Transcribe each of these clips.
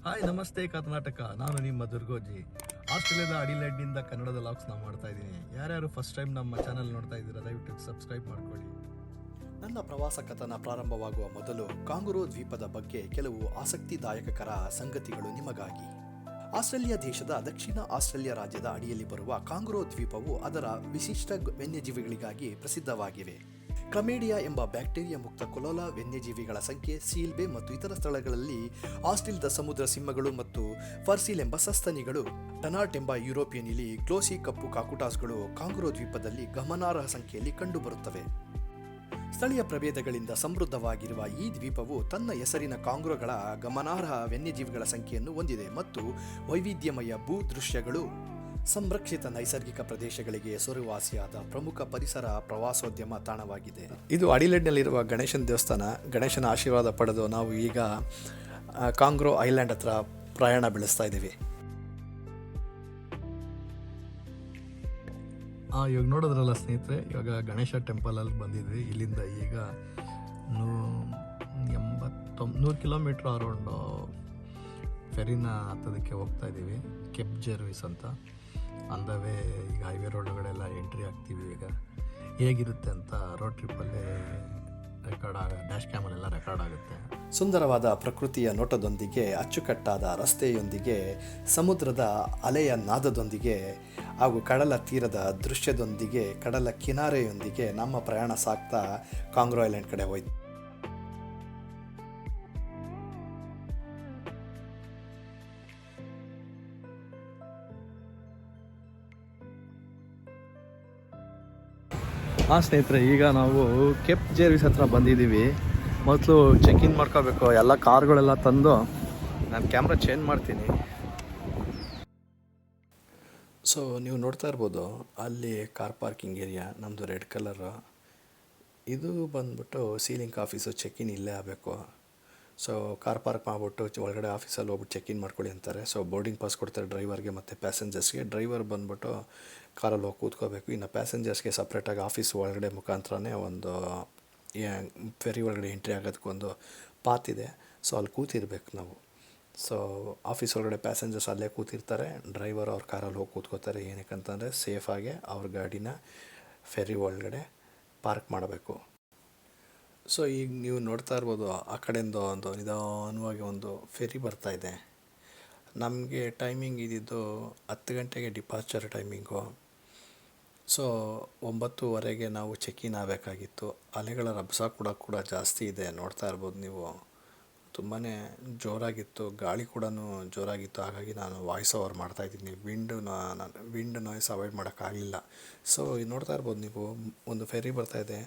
Hi ನಮಸ್ತೆ ಕರ್ನಾಟಕ. ನಾನು ನಿಮ್ಮ ದುರ್ಗೋಜಿ. ಆಸ್ಟ್ರೇಲಿಯಾದ ಅಡಿಲೇಡ್ನಿಂದ ಕನ್ನಡದ ಲಾಗ್ಸ್ನ ಮಾಡ್ತಾ ಇದ್ದೀನಿ. ಯಾರ್ಯಾರು ಫಸ್ಟ್ ಟೈಮ್ ನಮ್ಮ ಚಾನಲ್ ನೋಡ್ತಾ ಇದ್ದೀರಾ ದಯವಿಟ್ಟು ಸಬ್ಸ್ಕ್ರೈಬ್ ಮಾಡ್ಕೊಳ್ಳಿ. ನನ್ನ ಪ್ರವಾಸ ಕಥನ ಪ್ರಾರಂಭವಾಗುವ ಮೊದಲು ಕಾಂಗರೂ ದ್ವೀಪದ ಬಗ್ಗೆ ಕೆಲವು ಆಸಕ್ತಿದಾಯಕರ ಸಂಗತಿಗಳು ನಿಮಗಾಗಿ. ಆಸ್ಟ್ರೇಲಿಯಾ ದೇಶದ ದಕ್ಷಿಣ ಆಸ್ಟ್ರೇಲಿಯಾ ರಾಜ್ಯದ ಅಡಿಯಲ್ಲಿ ಬರುವ ಕಾಂಗರೂ ದ್ವೀಪವು ಅದರ ವಿಶಿಷ್ಟ ವನ್ಯಜೀವಿಗಳಿಗಾಗಿ ಪ್ರಸಿದ್ಧವಾಗಿವೆ. ಕ್ಲಮೇಡಿಯಾ ಎಂಬ ಬ್ಯಾಕ್ಟೀರಿಯಾ ಮುಕ್ತ ಕೊಲೋಲ ವನ್ಯಜೀವಿಗಳ ಸಂಖ್ಯೆ, ಸೀಲ್ಬೆ ಮತ್ತು ಇತರ ಸ್ಥಳಗಳಲ್ಲಿ ಆಸ್ಟ್ರೇಲಿಯಾದ ಸಮುದ್ರ ಸಿಂಹಗಳು ಮತ್ತು ಫರ್ಸೀಲ್ ಎಂಬ ಸಸ್ತನಿಗಳು, ಡನಾರ್ಟ್ ಎಂಬ ಯುರೋಪಿಯನ್ ಇಲಿ, ಗ್ಲೋಸಿ ಕಪ್ಪು ಕಾಕುಟಾಸ್ಗಳು ಕಾಂಗರೂ ದ್ವೀಪದಲ್ಲಿ ಗಮನಾರ್ಹ ಸಂಖ್ಯೆಯಲ್ಲಿ ಕಂಡುಬರುತ್ತವೆ. ಸ್ಥಳೀಯ ಪ್ರಭೇದಗಳಿಂದ ಸಮೃದ್ಧವಾಗಿರುವ ಈ ದ್ವೀಪವು ತನ್ನ ಹೆಸರಿನ ಕಾಂಗರೋಗಳ ಗಮನಾರ್ಹ ವನ್ಯಜೀವಿಗಳ ಸಂಖ್ಯೆಯನ್ನು ಹೊಂದಿದೆ ಮತ್ತು ವೈವಿಧ್ಯಮಯ ಭೂದೃಶ್ಯಗಳು, ಸಂರಕ್ಷಿತ ನೈಸರ್ಗಿಕ ಪ್ರದೇಶಗಳಿಗೆ ಹೆಸರುವಾಸಿಯಾದ ಪ್ರಮುಖ ಪರಿಸರ ಪ್ರವಾಸೋದ್ಯಮ ತಾಣವಾಗಿದೆ. ಇದು ಅಡಿಲೇಡ್ನಲ್ಲಿರುವ ಗಣೇಶನ ದೇವಸ್ಥಾನ. ಗಣೇಶನ ಆಶೀರ್ವಾದ ಪಡೆದು ನಾವು ಈಗ ಕಾಂಗರೂ ಐಲ್ಯಾಂಡ್ ಹತ್ರ ಪ್ರಯಾಣ ಬೆಳೆಸ್ತಾ ಇದ್ದೀವಿ. ಇವಾಗ ನೋಡಿದ್ರಲ್ಲ ಸ್ನೇಹಿತರೆ, ಇವಾಗ ಗಣೇಶ ಟೆಂಪಲಲ್ಲಿ ಬಂದಿದ್ವಿ. ಇಲ್ಲಿಂದ ಈಗ 100 ಕಿಲೋಮೀಟ್ರ್ ಅರೌಂಡು ಫೆರಿನ ಹತ್ತೋದಕ್ಕೆ ಹೋಗ್ತಾ ಇದ್ದೀವಿ. ಕೆಪ್ ಜೆರ್ವಿಸ್ ಅಂತ ಅಂದವೇ ಈಗ ಹೈವೇ ರೋಡ್ಗಳೆಲ್ಲ ಎಂಟ್ರಿ ಆಗ್ತೀವಿ. ಈಗ ಹೇಗಿರುತ್ತೆ ಅಂತ ರೋಡ್ ಟ್ರಿಪ್ಪಲ್ಲೇ ಡ್ಯಾಶ್ ಕ್ಯಾಮಲ್ಲೆಲ್ಲ ರೆಕಾರ್ಡ್ ಆಗುತ್ತೆ. ಸುಂದರವಾದ ಪ್ರಕೃತಿಯ ನೋಟದೊಂದಿಗೆ, ಅಚ್ಚುಕಟ್ಟಾದ ರಸ್ತೆಯೊಂದಿಗೆ, ಸಮುದ್ರದ ಅಲೆಯ ನಾದದೊಂದಿಗೆ ಹಾಗೂ ಕಡಲ ತೀರದ ದೃಶ್ಯದೊಂದಿಗೆ, ಕಡಲ ಕಿನಾರೆಯೊಂದಿಗೆ ನಮ್ಮ ಪ್ರಯಾಣ ಸಾಗ್ತಾ ಕಾಂಗರೂ ಐಲ್ಯಾಂಡ್ ಕಡೆ ಹೋಯ್ತು. ಸ್ನೇಹಿತರೆ, ಈಗ ನಾವು ಕೆಪ್ ಜೆರ್ವಿಸ್ ಹತ್ರ ಬಂದಿದ್ದೀವಿ. ಮೊದಲು ಚೆಕ್ ಇನ್ ಮಾಡ್ಕೋಬೇಕು. ಎಲ್ಲ ಕಾರ್ಗಳೆಲ್ಲ ತಂದು ನಾನು ಕ್ಯಾಮ್ರಾ ಚೇಂಜ್ ಮಾಡ್ತೀನಿ. ಸೊ ನೀವು ನೋಡ್ತಾ ಇರ್ಬೋದು, ಅಲ್ಲಿ ಕಾರ್ ಪಾರ್ಕಿಂಗ್ ಏರಿಯಾ ನಮ್ಮದು ರೆಡ್ ಕಲರು. ಇದು ಬಂದ್ಬಿಟ್ಟು ಸೀಲಿಂಗ್ ಆಫೀಸು. ಚೆಕ್ ಇನ್ ಇಲ್ಲೇ ಆಗಬೇಕು. ಸೊ ಕಾರ್ ಪಾರ್ಕ್ ಮಾಡಿಬಿಟ್ಟು ಒಳಗಡೆ ಆಫೀಸಲ್ಲಿ ಹೋಗ್ಬಿಟ್ಟು ಚೆಕ್ ಇನ್ ಮಾಡ್ಕೊಳ್ಳಿ ಅಂತಾರೆ. ಸೊ ಬೋರ್ಡಿಂಗ್ ಪಾಸ್ ಕೊಡ್ತಾರೆ ಡ್ರೈವರ್ಗೆ ಮತ್ತು ಪ್ಯಾಸೆಂಜರ್ಸ್ಗೆ. ಡ್ರೈವರ್ ಬಂದ್ಬಿಟ್ಟು ಕಾರಲ್ಲಿ ಹೋಗಿ ಕೂತ್ಕೋಬೇಕು. ಇನ್ನು ಪ್ಯಾಸೆಂಜರ್ಸ್ಗೆ ಸಪ್ರೇಟಾಗಿ ಆಫೀಸ್ ಒಳಗಡೆ ಮುಖಾಂತರನೇ ಒಂದು ಫೆರಿ ಒಳಗಡೆ ಎಂಟ್ರಿ ಆಗೋದಕ್ಕೊಂದು ಪಾತ್ ಇದೆ. ಸೊ ಅಲ್ಲಿ ಕೂತಿರ್ಬೇಕು ನಾವು. ಸೊ ಆಫೀಸ್ ಒಳಗಡೆ ಪ್ಯಾಸೆಂಜರ್ಸ್ ಅಲ್ಲೇ ಕೂತಿರ್ತಾರೆ. ಡ್ರೈವರ್ ಅವ್ರ ಕಾರಲ್ಲಿ ಹೋಗಿ ಕೂತ್ಕೋತಾರೆ. ಏನಕ್ಕಂತಂದರೆ ಸೇಫಾಗಿ ಅವ್ರ ಗಾಡಿನ ಫೆರಿ ಒಳಗಡೆ ಪಾರ್ಕ್ ಮಾಡಬೇಕು. ಸೊ ಈಗ ನೀವು ನೋಡ್ತಾ ಇರ್ಬೋದು, ಆ ಕಡೆಯಿಂದ ಒಂದು ನಿಧಾನವಾಗಿ ಒಂದು ಫೆರಿ ಬರ್ತಾಯಿದೆ. ನಮಗೆ ಟೈಮಿಂಗ್ ಇದ್ದಿದ್ದು 10 ಗಂಟೆಗೆ ಡಿಪಾರ್ಚರ್ ಟೈಮಿಂಗು. ಸೊ 9:30ಗೆ ನಾವು ಚೆಕ್ ಇನ್ ಆಗಬೇಕಾಗಿತ್ತು. ಅಲೆಗಳ ರಭಸ ಕೂಡ ಜಾಸ್ತಿ ಇದೆ. ನೋಡ್ತಾ ಇರ್ಬೋದು ನೀವು, ತುಂಬಾ ಜೋರಾಗಿತ್ತು. ಗಾಳಿ ಕೂಡ ಜೋರಾಗಿತ್ತು. ಹಾಗಾಗಿ ನಾನು ವಾಯ್ಸ್ ಓವರ್ ಮಾಡ್ತಾಯಿದ್ದೀನಿ. ವಿಂಡ್ ನಾಯ್ಸ್ ಅವಾಯ್ಡ್ ಮಾಡೋಕ್ಕಾಗಲಿಲ್ಲ. ಸೊ ನೋಡ್ತಾ ಇರ್ಬೋದು ನೀವು, ಒಂದು ಫೆರಿ ಬರ್ತಾಯಿದೆ.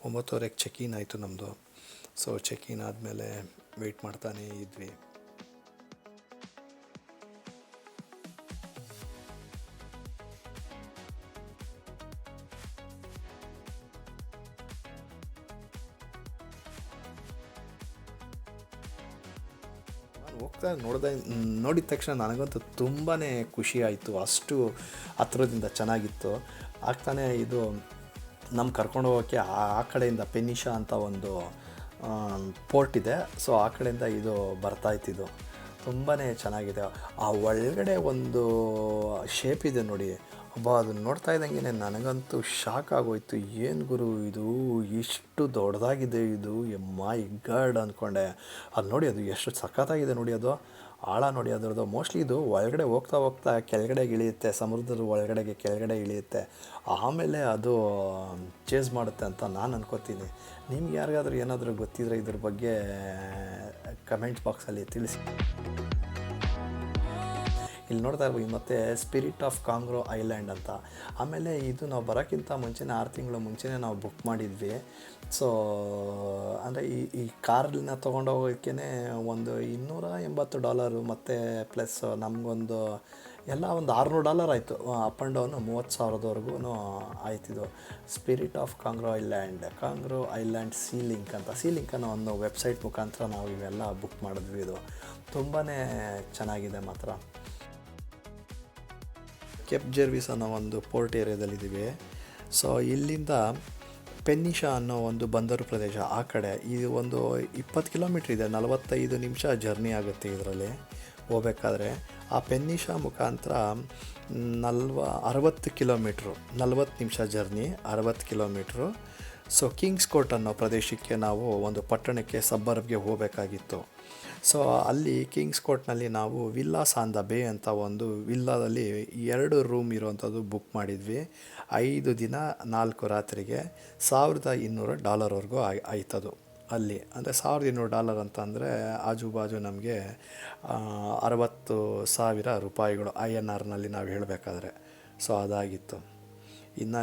9:30ಗೆ ಚೆಕ್ ಇನ್ ಆಯಿತು ನಮ್ಮದು. ಸೊ ಚೆಕ್ ಇನ್ ಆದಮೇಲೆ ವೆಯ್ಟ್ ಮಾಡ್ತಾನೇ ಇದ್ವಿ. ಹೋಗ್ತಾ ನೋಡಿದ ತಕ್ಷಣ ನನಗಂತೂ ತುಂಬಾ ಖುಷಿ ಆಯಿತು. ಅಷ್ಟು ಹತ್ರದಿಂದ ಚೆನ್ನಾಗಿತ್ತು. ಆಗ್ತಾನೆ ಇದು ನಮ್ಮ ಕರ್ಕೊಂಡು ಹೋಗೋಕ್ಕೆ ಆ ಕಡೆಯಿಂದ ಪೆನಿಷಾ ಅಂತ ಒಂದು ಪೋರ್ಟ್ ಇದೆ. ಸೊ ಆ ಕಡೆಯಿಂದ ಇದು ಬರ್ತಾಯಿತ್ತಿದ್ದು ತುಂಬಾ ಚೆನ್ನಾಗಿದೆ. ಆ ಒಳಗಡೆ ಒಂದು ಶೇಪ್ ಇದೆ ನೋಡಿ, ಅದನ್ನು ನೋಡ್ತಾ ಇದ್ದಂಗೆ ನನಗಂತೂ ಶಾಕ್ ಆಗೋಯ್ತು. ಏನು ಗುರು ಇದು, ಇಷ್ಟು ದೊಡ್ಡದಾಗಿದೆ ಇದು, ಮೈ ಗಾಡ್ ಅಂದ್ಕೊಂಡೆ. ಅದು ನೋಡಿ, ಅದು ಎಷ್ಟು ಸಖತ್ತಾಗಿದೆ ನೋಡಿ. ಅದು ಆಳ ನೋಡಿ ಅದರದ್ದು. ಮೋಸ್ಟ್ಲಿ ಇದು ಒಳಗಡೆ ಹೋಗ್ತಾ ಕೆಳಗಡೆಗೆ ಇಳಿಯುತ್ತೆ, ಸಮುದ್ರದ ಕೆಳಗಡೆ ಇಳಿಯುತ್ತೆ. ಆಮೇಲೆ ಅದು ಚೇಸ್ ಮಾಡುತ್ತೆ ಅಂತ ನಾನು ಅನ್ಕೋತೀನಿ. ನಿಮ್ಗೆ ಯಾರಿಗಾದ್ರೂ ಏನಾದರೂ ಗೊತ್ತಿದ್ರೆ ಇದ್ರ ಬಗ್ಗೆ ಕಮೆಂಟ್ ಬಾಕ್ಸಲ್ಲಿ ತಿಳಿಸಿ. ಇಲ್ಲಿ ನೋಡ್ತಾ ಇರ್ಬೋದು ಮತ್ತು ಸ್ಪಿರಿಟ್ ಆಫ್ ಕಾಂಗರೂ ಐಲ್ಯಾಂಡ್ ಅಂತ. ಆಮೇಲೆ ಇದು ನಾವು ಬರೋಕ್ಕಿಂತ ಮುಂಚೆನೇ 6 ತಿಂಗಳು ಮುಂಚೆನೇ ನಾವು ಬುಕ್ ಮಾಡಿದ್ವಿ. ಸೊ ಅಂದರೆ ಈ ಕಾರನ್ನ ತೊಗೊಂಡೋಗೋಕ್ಕೆ ಒಂದು $280 ಮತ್ತು ಪ್ಲಸ್ ನಮಗೊಂದು ಎಲ್ಲ ಒಂದು $600 ಆಯಿತು. ಅಪ್ ಆ್ಯಂಡ್ ಡೌನು $30,000ವರೆಗೂ ಆಯ್ತಿದ್ದು. Spirit of Kangaroo Island SeaLink ಅನ್ನೋ ಒಂದು ವೆಬ್ಸೈಟ್ ಮುಖಾಂತರ ನಾವು ಇವೆಲ್ಲ ಬುಕ್ ಮಾಡಿದ್ವಿ. ಇದು ತುಂಬಾ ಚೆನ್ನಾಗಿದೆ ಮಾತ್ರ. ಕೆಪ್ ಜೆರ್ವಿಸ್ ಅನ್ನೋ ಒಂದು ಪೋರ್ಟ್ ಏರಿಯಾದಲ್ಲಿದ್ದೀವಿ. ಸೊ ಇಲ್ಲಿಂದ ಪೆನ್ನಿಷಾ ಅನ್ನೋ ಒಂದು ಬಂದರು ಪ್ರದೇಶ ಆ ಕಡೆ. ಇದು ಒಂದು 20 ಕಿಲೋಮೀಟ್ರ್ ಇದೆ. 45 ನಿಮಿಷ ಜರ್ನಿ ಆಗುತ್ತೆ ಇದರಲ್ಲಿ. ಹೋಗ್ಬೇಕಾದ್ರೆ ಆ ಪೆನ್ನಿಷಾ ಮುಖಾಂತರ 60 ಕಿಲೋಮೀಟ್ರು, 40 ನಿಮಿಷ journey, 60 kilometre. So Kings court ಅನ್ನೋ ಪ್ರದೇಶಕ್ಕೆ ನಾವು ಒಂದು ಪಟ್ಟಣಕ್ಕೆ ಸಬ್ಬರ್ಬ್ಗೆ ಹೋಗಬೇಕಾಗಿತ್ತು. ಸೊ ಅಲ್ಲಿ ಕಿಂಗ್ಸ್ ಕೋರ್ಟ್ನಲ್ಲಿ ನಾವು ವಿಲ್ಲಾಸ್ ಆನ್ ದ ಬೇ ಅಂತ ಒಂದು ವಿಲ್ಲಾದಲ್ಲಿ 2 ರೂಮ್ ಇರೋವಂಥದ್ದು ಬುಕ್ ಮಾಡಿದ್ವಿ. 5 ದಿನ 4 ರಾತ್ರಿಗೆ $1,200 ಆಯ್ತದು. ಅಲ್ಲಿ ಅಂದರೆ $1,200 ಅಂತಂದರೆ ಆಜುಬಾಜು ನಮಗೆ 60,000 ರೂಪಾಯಿಗಳು INRನಲ್ಲಿ ನಾವು ಹೇಳಬೇಕಾದ್ರೆ. ಸೊ ಅದಾಗಿತ್ತು. ಇನ್ನು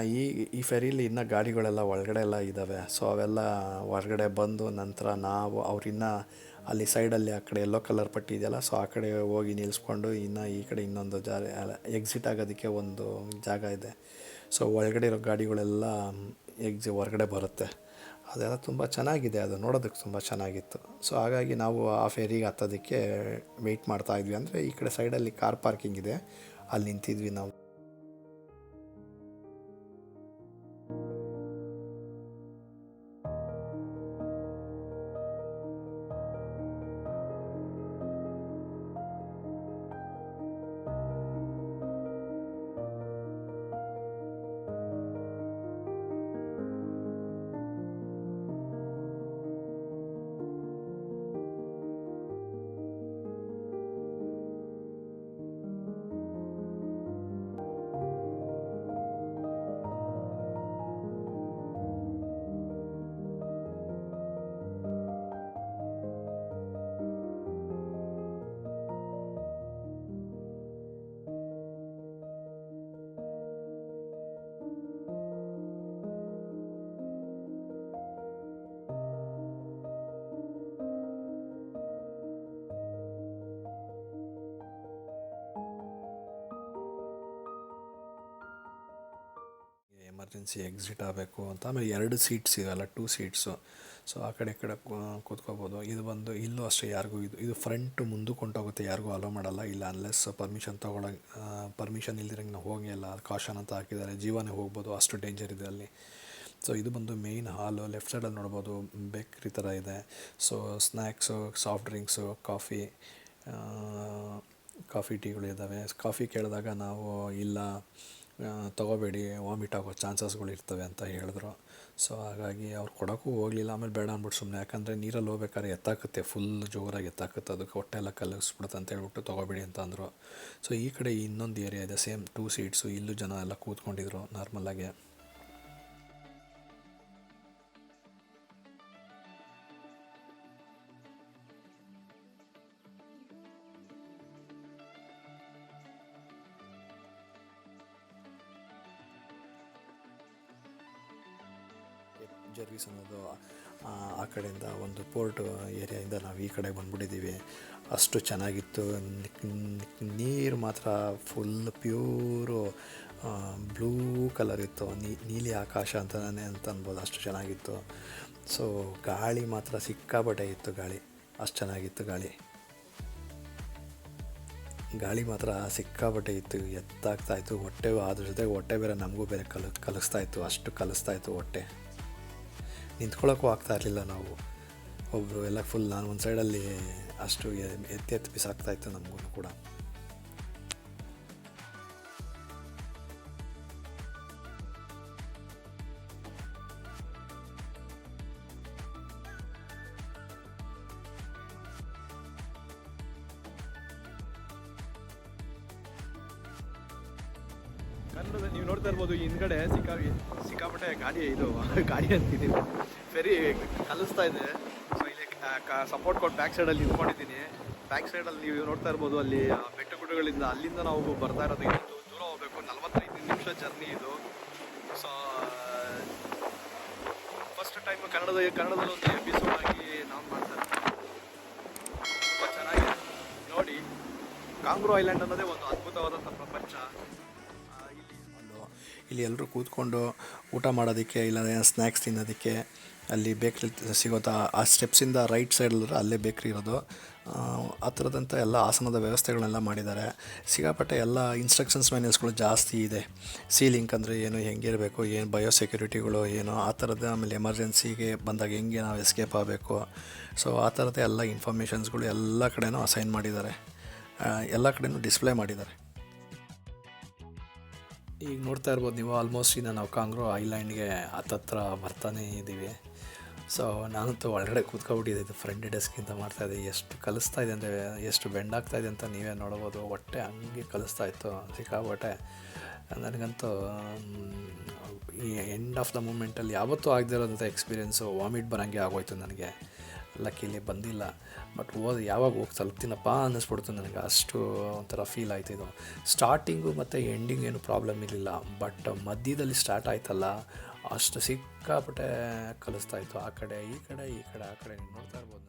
ಈ ಫೆರೀಲಿ ಇನ್ನೂ ಗಾಡಿಗಳೆಲ್ಲ ಒಳಗಡೆ ಎಲ್ಲ ಇದ್ದಾವೆ. ಸೊ ಅವೆಲ್ಲ ಹೊರಗಡೆ ಬಂದು ನಂತರ ನಾವು ಅವ್ರಿನ್ನ ಅಲ್ಲಿ ಸೈಡಲ್ಲಿ ಆ ಕಡೆ ಯೆಲ್ಲೋ ಕಲರ್ ಪಟ್ಟಿ ಇದೆಯಲ್ಲ, ಸೊ ಆ ಕಡೆ ಹೋಗಿ ನಿಲ್ಲಿಸ್ಕೊಂಡು ಇನ್ನು ಈ ಕಡೆ ಇನ್ನೊಂದು ಎಕ್ಸಿಟ್ ಆಗೋದಕ್ಕೆ ಒಂದು ಜಾಗ ಇದೆ. ಸೊ ಒಳಗಡೆ ಇರೋ ಗಾಡಿಗಳೆಲ್ಲ ಹೊರಗಡೆ ಬರುತ್ತೆ. ಅದೆಲ್ಲ ತುಂಬ ಚೆನ್ನಾಗಿದೆ, ಅದು ನೋಡೋದಕ್ಕೆ ತುಂಬ ಚೆನ್ನಾಗಿತ್ತು. ಸೊ ಹಾಗಾಗಿ ನಾವು ಆ ಫೆರಿಗೆ ಹತ್ತೋದಕ್ಕೆ ವೆಯ್ಟ್ ಮಾಡ್ತಾಯಿದ್ವಿ. ಅಂದರೆ ಈ ಕಡೆ ಸೈಡಲ್ಲಿ ಕಾರ್ ಪಾರ್ಕಿಂಗ್ ಇದೆ, ಅಲ್ಲಿ ನಿಂತಿದ್ವಿ ನಾವು. ಎಮರ್ಜೆನ್ಸಿ ಎಕ್ಸಿಟ್ ಆಗಬೇಕು ಅಂತ. ಆಮೇಲೆ 2 ಸೀಟ್ಸ್ ಇವೆಲ್ಲ 2 ಸೀಟ್ಸು. ಸೊ ಆ ಕಡೆ ಈ ಕಡೆ ಕೂತ್ಕೋಬೋದು. ಇದು ಬಂದು ಇಲ್ಲೂ ಅಷ್ಟೇ ಯಾರಿಗೂ ಇದು ಫ್ರಂಟ್ ಮುಂದಕ್ಕೆ ಹೊಂಟೋಗುತ್ತೆ, ಯಾರಿಗೂ ಅಲೋ ಮಾಡಲ್ಲ ಇಲ್ಲ ಅನ್ಲೆಸ್ ಪರ್ಮಿಷನ್ ಇಲ್ದಿರಂಗೆ ನಾವು ಹೋಗಿ ಎಲ್ಲ ಕಾಷನ್ ಅಂತ ಹಾಕಿದ್ದಾರೆ. ಜೀವನೇ ಹೋಗ್ಬೋದು, ಅಷ್ಟು ಡೇಂಜರ್ ಇದೆ ಅಲ್ಲಿ. ಸೊ ಇದು ಬಂದು ಮೇಯ್ನ್ ಹಾಲು. ಲೆಫ್ಟ್ ಸೈಡಲ್ಲಿ ನೋಡ್ಬೋದು ಬೇಕ್ರಿ ಥರ ಇದೆ. So snacks, soft drinks, coffee ಟೀಗಳು ಇದ್ದಾವೆ. ಕಾಫಿ ಕೇಳಿದಾಗ ನಾವು ಇಲ್ಲ ತೊಗೋಬೇಡಿ, ವಾಮಿಟ್ ಆಗೋ ಚಾನ್ಸಸ್ಗಳು ಇರ್ತವೆ ಅಂತ ಹೇಳಿದ್ರು. ಸೊ ಹಾಗಾಗಿ ಅವ್ರು ಕೊಡೋಕ್ಕೂ ಹೋಗಲಿಲ್ಲ. ಆಮೇಲೆ ಬೇಡ ಅಂದ್ಬಿಟ್ಟು ಸುಮ್ಮನೆ, ಯಾಕಂದರೆ ನೀರಲ್ಲಿ ಹೋಗ್ಬೇಕಾದ್ರೆ ಎತ್ತಾಕುತ್ತೆ, ಫುಲ್ ಜೋರಾಗಿ ಎತ್ತಾಕುತ್ತೆ, ಅದಕ್ಕೆ ಹೊಟ್ಟೆ ಎಲ್ಲ ಕಲಗಿಸ್ಬಿಡುತ್ತೆ ಅಂತ ಹೇಳ್ಬಿಟ್ಟು ತೊಗೋಬೇಡಿ ಅಂತ ಅಂದರು. ಸೊ ಈ ಕಡೆ ಇನ್ನೊಂದು ಏರಿಯಾ ಇದೆ, ಸೇಮ್ 2 ಸೀಟ್ಸು. ಇಲ್ಲೂ ಜನ ಎಲ್ಲ ಕೂತ್ಕೊಂಡಿದ್ರು ನಾರ್ಮಲಾಗೆ. ಜರ್ವಿಸ್ ಅನ್ನೋದು ಆ ಕಡೆಯಿಂದ ಒಂದು ಪೋರ್ಟ್ ಏರಿಯಾಯಿಂದ ನಾವು ಈ ಕಡೆ ಬಂದ್ಬಿಟ್ಟಿದ್ದೀವಿ. ಅಷ್ಟು ಚೆನ್ನಾಗಿತ್ತು. ನೀರು ಮಾತ್ರ ಫುಲ್ ಪ್ಯೂರು ಬ್ಲೂ ಕಲರ್ ಇತ್ತು, ನೀಲಿ ಆಕಾಶ ಅಂತ ಅನ್ಬೋದು, ಅಷ್ಟು ಚೆನ್ನಾಗಿತ್ತು. ಸೊ ಗಾಳಿ ಮಾತ್ರ ಸಿಕ್ಕಾಪಟ್ಟೆ ಇತ್ತು, ಅಷ್ಟು ಚೆನ್ನಾಗಿತ್ತು ಗಾಳಿ ಮಾತ್ರ ಸಿಕ್ಕಾಪಟ್ಟೆ ಇತ್ತು, ಎತ್ತಾಗ್ತಾಯಿತ್ತು ಹೊಟ್ಟೆ. ಅದ್ರ ಜೊತೆಗೆ ಹೊಟ್ಟೆ ಬೇರೆ ನಮಗೂ ಬೇರೆ ಕಲಿಸ್ತಾಯಿತ್ತು, ಅಷ್ಟು ಕಲಿಸ್ತಾಯಿತ್ತು ಹೊಟ್ಟೆ. ನಿಂತ್ಕೊಳ್ಳೋಕ್ಕೂ ಆಗ್ತಾ ಇರಲಿಲ್ಲ ನಾವು, ಒಬ್ಬರು ಎಲ್ಲ ಫುಲ್. ನಾನು ಒಂದು ಸೈಡಲ್ಲಿ ಅಷ್ಟು ಎತ್ತಿ ಬಿಸಾಕ್ತಾಯಿತ್ತು ನಮಗೂ ಕೂಡ. ಕನ್ನಡದ ನೀವು ನೋಡ್ತಾ ಇರ್ಬೋದು, ಹಿಂದ್ಗಡೆ ಸಿಕ್ಕಾಪಟ್ಟೆ ಗಾಡಿ ಅಂತಿದ್ದೀನಿ, ಫೆರಿ ಕಲಿಸ್ತಾ ಇದೆ. ಸೊ ಇಲ್ಲಿ ಸಪೋರ್ಟ್ ಕೊಟ್ಟು ಬ್ಯಾಕ್ ಸೈಡಲ್ಲಿ ನಿಂತ್ಕೊಂಡಿದ್ದೀನಿ. ಬ್ಯಾಕ್ ಸೈಡಲ್ಲಿ ನೀವು ನೋಡ್ತಾ ಇರ್ಬೋದು, ಅಲ್ಲಿ ಬೆಟ್ಟ ಗುಡ್ಡಗಳಿಂದ ಅಲ್ಲಿಂದ ನಾವು ಬರ್ತಾ ಇರೋದು. ಇದು ದೂರ ಹೋಗಬೇಕು, 45 ನಿಮಿಷ ಜರ್ನಿ ಇದು. ಸೊ ಫಸ್ಟ್ ಟೈಮ್ ಕನ್ನಡದಲ್ಲಿ ಒಂದು ಎಪಿಸೋಡ್ ಆಗಿ ನಾವು ಮಾಡ್ತಾ ಇರ್ತೀವಿ. ತುಂಬ ಚೆನ್ನಾಗಿದೆ ನೋಡಿ. ಕಾಂಗ್ರೋ ಐಲ್ಯಾಂಡ್ ಅನ್ನೋದೇ ಒಂದು ಅದ್ಭುತವಾದಂಥ ಪ್ರಪಂಚ. ಇಲ್ಲಿ ಎಲ್ಲರೂ ಕೂತ್ಕೊಂಡು ಊಟ ಮಾಡೋದಕ್ಕೆ ಇಲ್ಲ ಸ್ನ್ಯಾಕ್ಸ್ ತಿನ್ನೋದಕ್ಕೆ ಅಲ್ಲಿ ಬೇಕ್ರಿ ಸಿಗೋದು. ಆ ಸ್ಟೆಪ್ಸಿಂದ ರೈಟ್ ಸೈಡಲ್ಲಿರೋ ಅಲ್ಲೇ ಬೇಕ್ರಿ ಇರೋದು. ಆ ಥರದಂಥ ಎಲ್ಲ ಆಸನದ ವ್ಯವಸ್ಥೆಗಳನ್ನೆಲ್ಲ ಮಾಡಿದ್ದಾರೆ. ಸಿಕ್ಕಾಪಟ್ಟೆ ಎಲ್ಲ ಇನ್ಸ್ಟ್ರಕ್ಷನ್ಸ್ ಮ್ಯಾನ್ಯಲ್ಸ್ಗಳು ಜಾಸ್ತಿ ಇದೆ. ಸೀಲಿಂಗ್ ಅಂದರೆ ಏನು, ಹೆಂಗಿರಬೇಕು, ಏನು ಬಯೋಸೆಕ್ಯೂರಿಟಿಗಳು ಏನು ಆ ಥರದ್ದು. ಆಮೇಲೆ ಎಮರ್ಜೆನ್ಸಿಗೆ ಬಂದಾಗ ಹೆಂಗೆ ನಾವು ಎಸ್ಕೇಪ್ ಆಗಬೇಕು, ಸೊ ಆ ಥರದ್ದು ಎಲ್ಲ ಇನ್ಫಾರ್ಮೇಷನ್ಸ್ಗಳು ಎಲ್ಲ ಕಡೆನೂ ಅಸೈನ್ ಮಾಡಿದ್ದಾರೆ. ಎಲ್ಲ ಕಡೆನೂ ಡಿಸ್ಪ್ಲೇ ಮಾಡಿದ್ದಾರೆ. ಈಗ ನೋಡ್ತಾ ಇರ್ಬೋದು ನೀವು, ಆಲ್ಮೋಸ್ಟ್ ಇನ್ನು ನಾವು ಕಾಂಗ್ರೋ ಐಲ್ಯಾಂಡ್ಗೆ ಹತ್ತತ್ರ ಬರ್ತಾನೇ ಇದ್ದೀವಿ. ಸೊ ನಾನಂತೂ ಒಳಗಡೆ ಕೂತ್ಕೊಬಿಟ್ಟಿದ್ದು ಫ್ರಂಟ್ ಡೆಸ್ಕಿಂತ ಮಾಡ್ತಾಯಿದ್ದೆ. ಎಷ್ಟು ಕಲಿಸ್ತಾ ಇದೆ ಅಂದರೆ, ಎಷ್ಟು ಬೆಂಡ್ ಆಗ್ತಾಯಿದೆ ಅಂತ ನೀವೇ ನೋಡ್ಬೋದು. ಹೊಟ್ಟೆ ಹಂಗೆ ಕಲಿಸ್ತಾ ಇತ್ತು ಸಿಕ್ಕಾಬಟ್ಟೆ. ನನಗಂತೂ ಈ ಎಂಡ್ ಆಫ್ ದ ಮೂಮೆಂಟಲ್ಲಿ ಯಾವತ್ತೂ ಆಗದಿರೋಂಥ ಎಕ್ಸ್ಪೀರಿಯೆನ್ಸು, ವಾಮಿಟ್ ಬರೋಂಗೆ ಆಗೋಯ್ತು ನನಗೆ. ಲಕ್ಕಿಲಿ ಬಂದಿಲ್ಲ, ಬಟ್ ಯಾವಾಗ ಹೋಗಿ ತಲುಪ್ತೀನಪ್ಪ ಅನ್ನಿಸ್ಬಿಡ್ತು ನನಗೆ. ಅಷ್ಟು ಒಂಥರ ಫೀಲ್ ಆಯ್ತು. ಇದು ಸ್ಟಾರ್ಟಿಂಗು ಮತ್ತು ಎಂಡಿಂಗ್ ಏನು ಪ್ರಾಬ್ಲಮ್ ಇರಲಿಲ್ಲ, ಬಟ್ ಮಧ್ಯದಲ್ಲಿ ಸ್ಟಾರ್ಟ್ ಆಯ್ತಲ್ಲ, ಅಷ್ಟು ಸಿಕ್ಕಾಪಟ್ಟೆ ಕಲಿಸ್ತಾ ಇತ್ತು. ಆ ಕಡೆ ಈ ಕಡೆ, ಈ ಕಡೆ ಆ ಕಡೆ, ನೀವು ನೋಡ್ತಾ ಇರ್ಬೋದು.